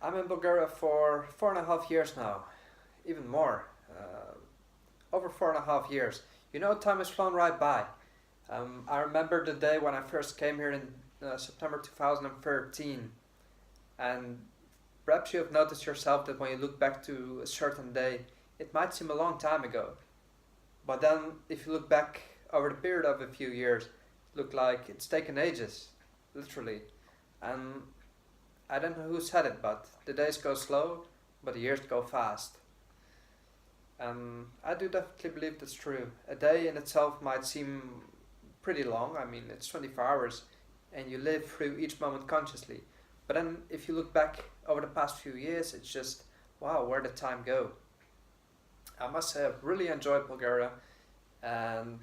I'm in Bulgaria for 4.5 years now, even more. Over 4.5 years. You know, time has flown right by. I remember the day when I first came here in September 2013, and perhaps you have noticed yourself that when you look back to a certain day, it might seem a long time ago. But then, if you look back over the period of a few years, it looked like it's taken ages, literally. And I don't know who said it, but the days go slow, but the years go fast. And I do definitely believe that's true. A day in itself might seem pretty long. I mean, it's 24 hours, and you live through each moment consciously. But then, if you look back over the past few years, it's just wow, where did time go? I must say, I've really enjoyed Bulgaria, and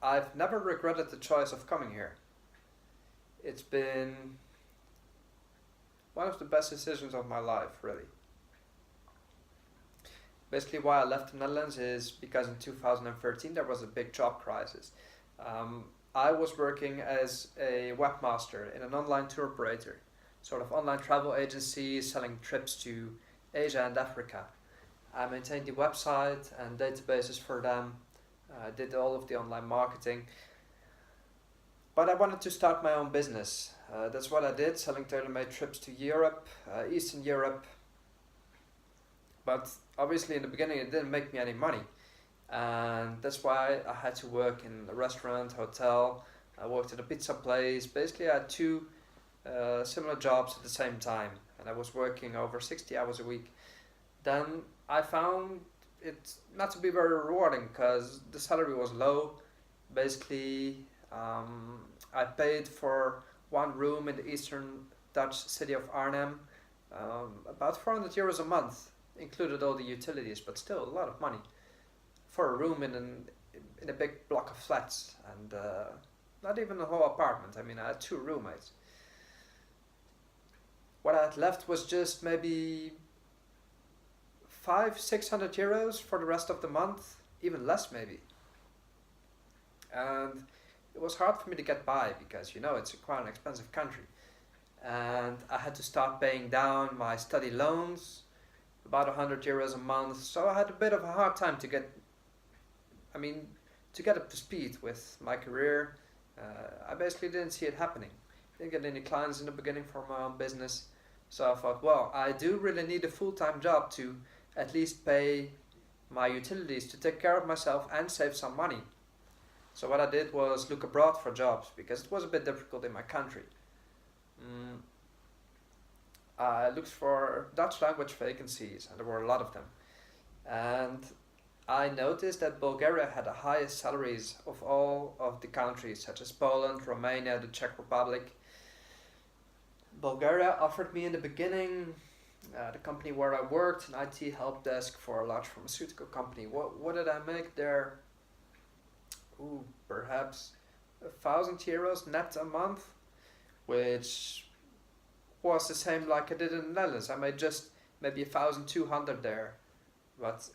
I've never regretted the choice of coming here. It's been one of the best decisions of my life, really. Basically, why I left the Netherlands is because in 2013 there was a big job crisis. I was working as a webmaster in an online tour operator, sort of online travel agency selling trips to Asia and Africa. I maintained the website and databases for them. I did all of the online marketing. But I wanted to start my own business. That's what I did, selling tailor-made trips to Europe, Eastern Europe. But obviously in the beginning it didn't make me any money. And that's why I had to work in a restaurant, hotel. I worked at a pizza place. Basically I had two similar jobs at the same time. And I was working over 60 hours a week. Then I found it not to be very rewarding because the salary was low. Basically, I paid for one room in the eastern Dutch city of Arnhem, about 400 euros a month, included all the utilities, but still a lot of money for a room in a big block of flats, and not even a whole apartment. I mean, I had two roommates. What I had left was just maybe 500-600 euros for the rest of the month, even less maybe. And it was hard for me to get by because it's quite an expensive country, and I had to start paying down my study loans, about 100 euros a month. So I had a bit of a hard time to get, to get up to speed with my career. I basically didn't see it happening. Didn't get any clients in the beginning for my own business. So I thought, well, I do really need a full-time job to at least pay my utilities, to take care of myself and save some money. So what I did was look abroad for jobs because it was a bit difficult in my country. I looked for Dutch language vacancies, and there were a lot of them. And I noticed that Bulgaria had the highest salaries of all of the countries, such as Poland, Romania, the Czech Republic. Bulgaria offered me in the beginning, the company where I worked, an IT help desk for a large pharmaceutical company. What did I make there? Perhaps 1,000 euros net a month, which was the same like I did in the Netherlands. I made just maybe 1,200 there. But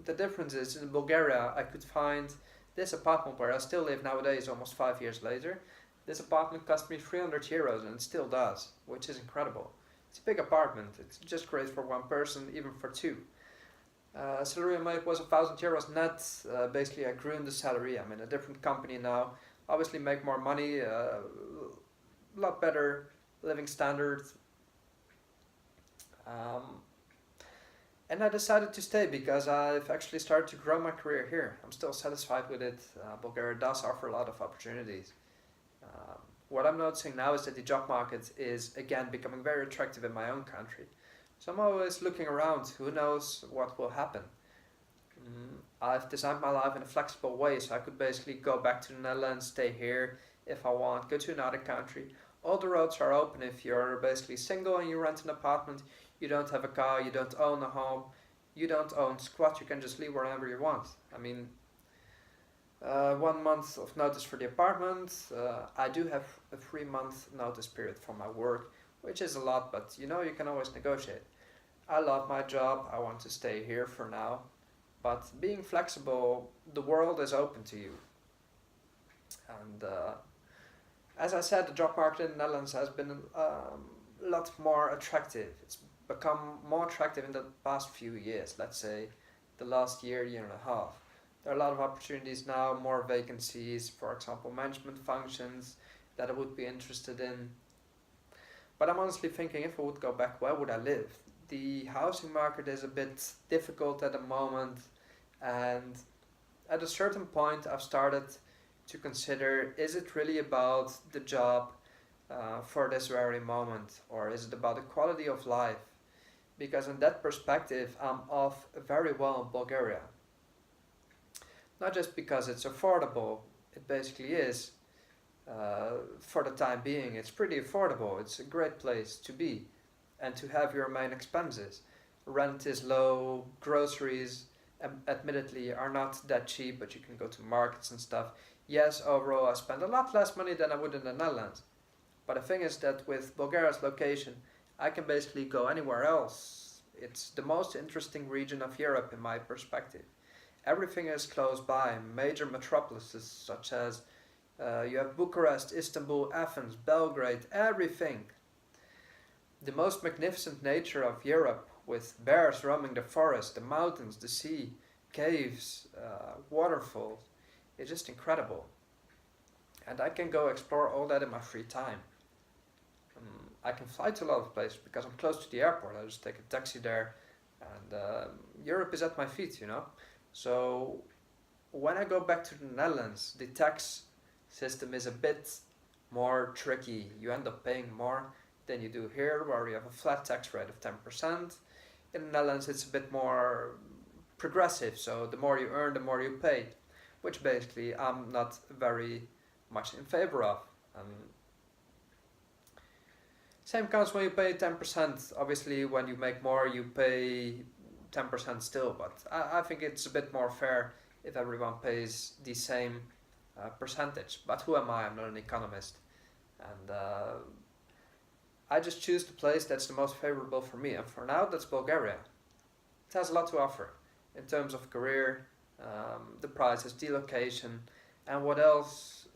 the difference is in Bulgaria I could find this apartment where I still live nowadays, almost 5 years later. This apartment cost me 300 euros and it still does, which is incredible. It's a big apartment. It's just great for one person, even for two. Salary I made was 1,000 euros net. Basically, I grew in the salary. I'm in a different company now. Obviously, make more money, a lot better living standards. And I decided to stay because I've actually started to grow my career here. I'm still satisfied with it. Bulgaria does offer a lot of opportunities. What I'm noticing now is that the job market is again becoming very attractive in my own country. So I'm always looking around. Who knows what will happen? I've designed my life in a flexible way, so I could basically go back to the Netherlands, stay here if I want, go to another country. All the roads are open if you're basically single and you rent an apartment. You don't have a car, you don't own a home, you don't own squat. You can just leave wherever you want. 1 month of notice for the apartment. I do have a 3-month notice period for my work, which is a lot, but you can always negotiate. I love my job, I want to stay here for now, but being flexible, the world is open to you. And as I said, the job market in the Netherlands has been a lot more attractive. It's become more attractive in the past few years, let's say the last year, year and a half. There are a lot of opportunities now, more vacancies, for example, management functions that I would be interested in. But I'm honestly thinking if I would go back, where would I live? The housing market is a bit difficult at the moment, and at a certain point, I've started to consider, is it really about the job for this very moment, or is it about the quality of life? Because in that perspective, I'm off very well in Bulgaria. Not just because it's affordable, it basically is. For the time being, it's pretty affordable. It's a great place to be and to have your main expenses. Rent is low, groceries admittedly are not that cheap, but you can go to markets and stuff. Yes, overall I spend a lot less money than I would in the Netherlands. But the thing is that with Bulgaria's location, I can basically go anywhere else. It's the most interesting region of Europe in my perspective. Everything is close by, major metropolises such as you have Bucharest, Istanbul, Athens, Belgrade, everything. The most magnificent nature of Europe, with bears roaming the forest, the mountains, the sea, caves, waterfalls, is just incredible. And I can go explore all that in my free time. I can fly to a lot of places because I'm close to the airport. I just take a taxi there, and Europe is at my feet, you know. So when I go back to the Netherlands, the tax system is a bit more tricky. You end up paying more than you do here, where you have a flat tax rate of 10%. In the Netherlands, it's a bit more progressive, so the more you earn, the more you pay, which basically I'm not very much in favor of. Same counts when you pay 10%. Obviously, when you make more, you pay 10% still, but I think it's a bit more fair if everyone pays the same percentage. But who am I? I'm not an economist. And I just choose the place that's the most favorable for me. And for now, that's Bulgaria. It has a lot to offer in terms of career, the prices, the location, and what else.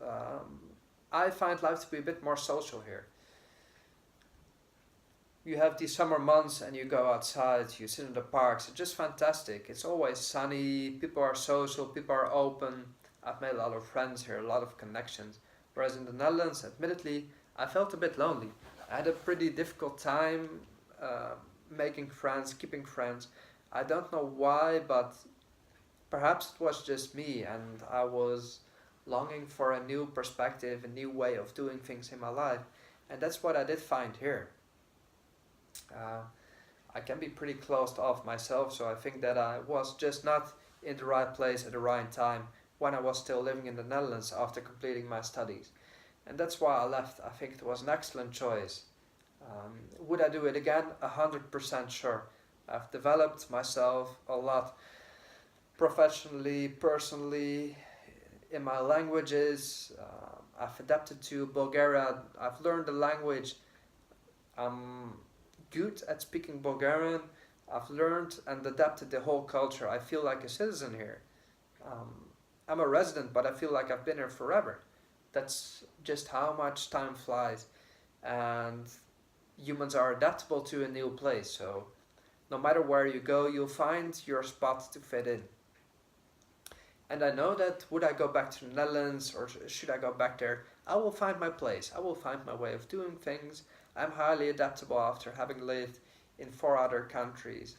I find life to be a bit more social here. You have these summer months and you go outside, you sit in the parks, it's just fantastic. It's always sunny, people are social, people are open. I've made a lot of friends here, a lot of connections. Whereas in the Netherlands, admittedly, I felt a bit lonely. I had a pretty difficult time making friends, keeping friends. I don't know why, but perhaps it was just me and I was longing for a new perspective, a new way of doing things in my life. And that's what I did find here. I can be pretty closed off myself, so I think that I was just not in the right place at the right time when I was still living in the Netherlands after completing my studies. And that's why I left. I think it was an excellent choice. Would I do it again? 100% sure. I've developed myself a lot professionally, personally, in my languages. I've adapted to Bulgaria. I've learned the language. I'm good at speaking Bulgarian. I've learned and adapted the whole culture. I feel like a citizen here. I'm a resident, but I feel like I've been here forever. That's just how much time flies. And humans are adaptable to a new place. So no matter where you go, you'll find your spot to fit in. And I know that would I go back to the Netherlands or should I go back there, I will find my place. I will find my way of doing things. I'm highly adaptable after having lived in 4 other countries.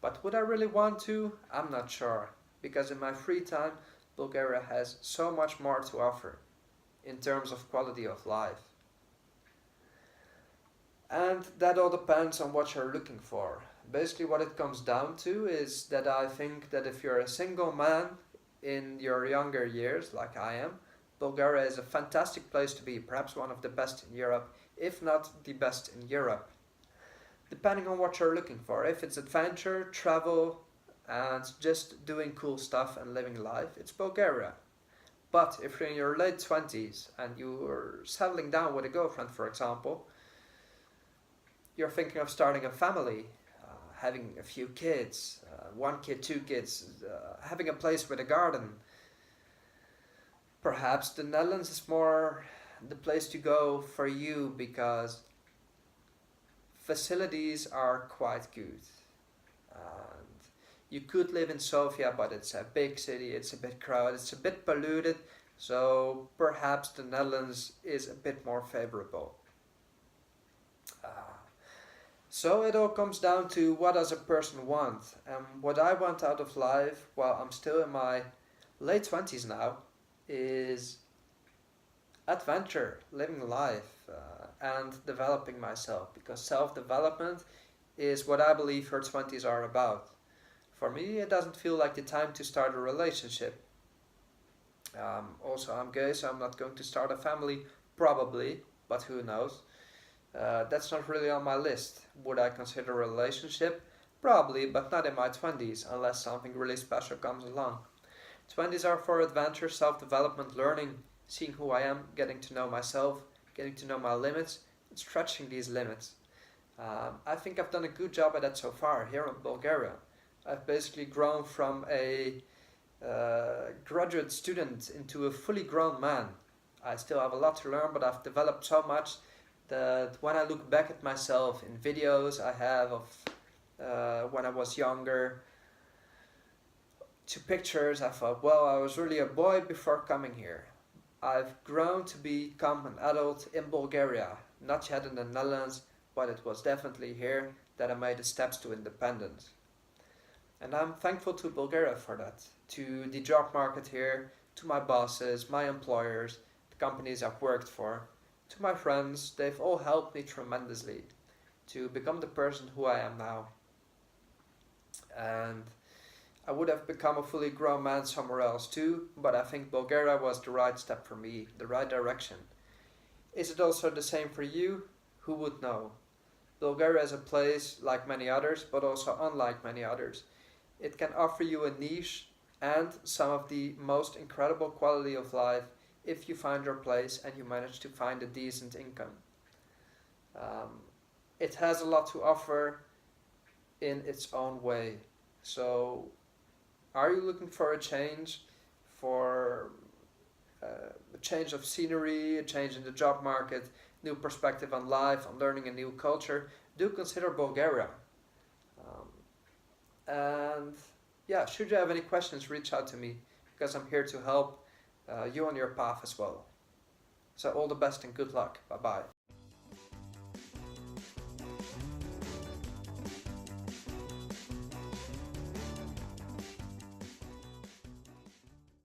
But would I really want to? I'm not sure. Because in my free time, Bulgaria has so much more to offer in terms of quality of life. And that all depends on what you're looking for. Basically what it comes down to is that I think that if you're a single man in your younger years, like I am, Bulgaria is a fantastic place to be, perhaps one of the best in Europe, if not the best in Europe. Depending on what you're looking for. If it's adventure, travel, and just doing cool stuff and living life, it's Bulgaria. But if you're in your late 20s and you're settling down with a girlfriend, for example, you're thinking of starting a family, having a few kids, 1 kid, 2 kids, having a place with a garden, perhaps the Netherlands is more the place to go for you because facilities are quite good. And you could live in Sofia, but it's a big city, it's a bit crowded, it's a bit polluted, so perhaps the Netherlands is a bit more favorable. Uh, so it all comes down to what does a person want? What I want out of life, while I'm still in my late 20s now, is adventure, living life, and developing myself. Because self-development is what I believe her 20s are about. For me, it doesn't feel like the time to start a relationship. Also, I'm gay, so I'm not going to start a family, probably, but who knows? That's not really on my list. Would I consider a relationship? Probably, but not in my 20s, unless something really special comes along. 20s are for adventure, self-development, learning, seeing who I am, getting to know myself, getting to know my limits, and stretching these limits. I think I've done a good job at that so far here in Bulgaria. I've basically grown from a graduate student into a fully grown man. I still have a lot to learn, but I've developed so much that when I look back at myself in videos I have of when I was younger, to pictures, I thought, well, I was really a boy before coming here. I've grown to become an adult in Bulgaria, not yet in the Netherlands, but it was definitely here that I made the steps to independence. And I'm thankful to Bulgaria for that, to the job market here, to my bosses, my employers, the companies I've worked for, to my friends. They've all helped me tremendously to become the person who I am now. And I would have become a fully grown man somewhere else too, but I think Bulgaria was the right step for me, the right direction. Is it also the same for you? Who would know? Bulgaria is a place like many others, but also unlike many others. It can offer you a niche and some of the most incredible quality of life if you find your place and you manage to find a decent income. It has a lot to offer in its own way. So, are you looking for a change, for a change of scenery, a change in the job market, new perspective on life, on learning a new culture? Do consider Bulgaria. And yeah, should you have any questions, reach out to me because I'm here to help you on your path as well. So all the best and good luck. Bye bye.